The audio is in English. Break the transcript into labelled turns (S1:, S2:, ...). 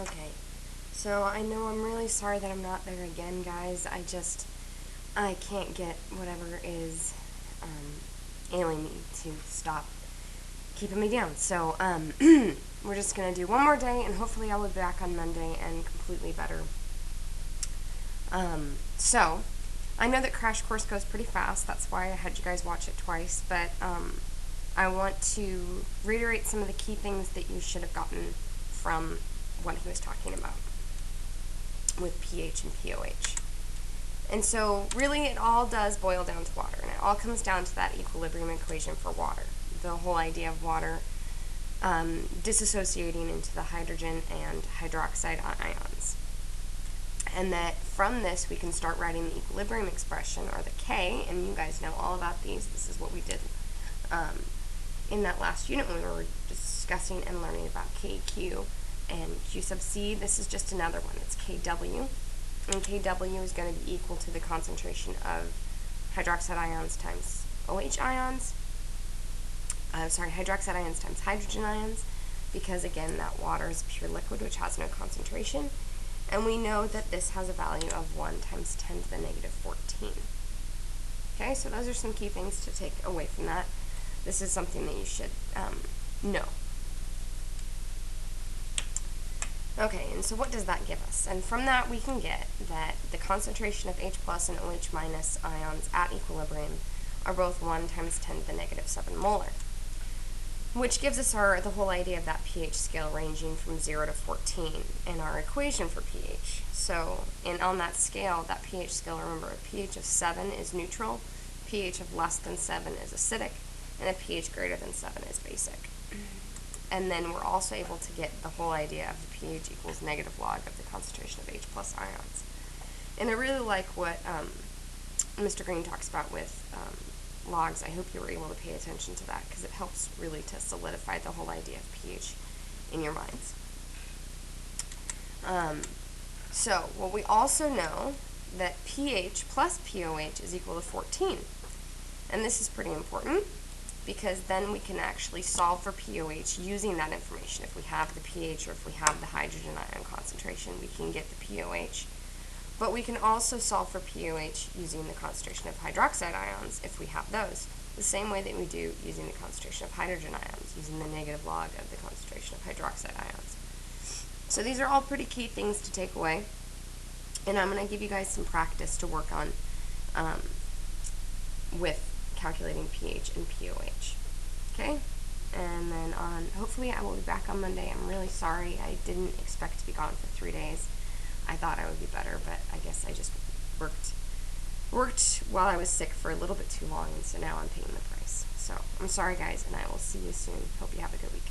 S1: Okay, so I know I'm really sorry that I'm not there again, guys. I can't get whatever is ailing me to stop keeping me down. So, we're just going to do one more day, and hopefully I'll be back on Monday and completely better. So, I know that Crash Course goes pretty fast. That's why I had you guys watch it twice, but I want to reiterate some of the key things that you should have gotten from what he was talking about with pH and pOH. And so really it all does boil down to water, and it all comes down to that equilibrium equation for water. The whole idea of water disassociating into the hydrogen and hydroxide ions. And that from this we can start writing the equilibrium expression, or the K, and you guys know all about these. This is what we did in that last unit when we were discussing and learning about KQ and Q sub C. This is just another one. It's KW, and KW is going to be equal to the concentration of hydroxide ions times OH ions. Hydroxide ions times hydrogen ions, because again, that water is pure liquid which has no concentration, and we know that this has a value of 1 times 10 to the negative 14. Okay, so those are some key things to take away from that. This is something that you should know. Okay, and so what does that give us? And from that we can get that the concentration of H plus and OH minus ions at equilibrium are both 1 times 10 to the negative 7 molar, which gives us the whole idea of that pH scale ranging from 0 to 14 in our equation for pH. So on that scale, that pH scale, remember, a pH of 7 is neutral, pH of less than 7 is acidic, and a pH greater than 7 is basic. And then we're also able to get the whole idea of the pH equals negative log of the concentration of H plus ions. And I really like what Mr. Green talks about with logs. I hope you were able to pay attention to that, because it helps really to solidify the whole idea of pH in your minds. So, well, we also know that pH plus pOH is equal to 14. And this is pretty important, because then we can actually solve for pOH using that information. If we have the pH or if we have the hydrogen ion concentration, we can get the pOH. But we can also solve for pOH using the concentration of hydroxide ions if we have those, the same way that we do using the concentration of hydrogen ions, using the negative log of the concentration of hydroxide ions. So these are all pretty key things to take away, and I'm going to give you guys some practice to work on with calculating pH and pOH. Okay? And then hopefully I will be back on Monday. I'm really sorry. I didn't expect to be gone for 3 days. I thought I would be better, but I guess I just worked while I was sick for a little bit too long, and so now I'm paying the price. So I'm sorry, guys, and I will see you soon. Hope you have a good weekend.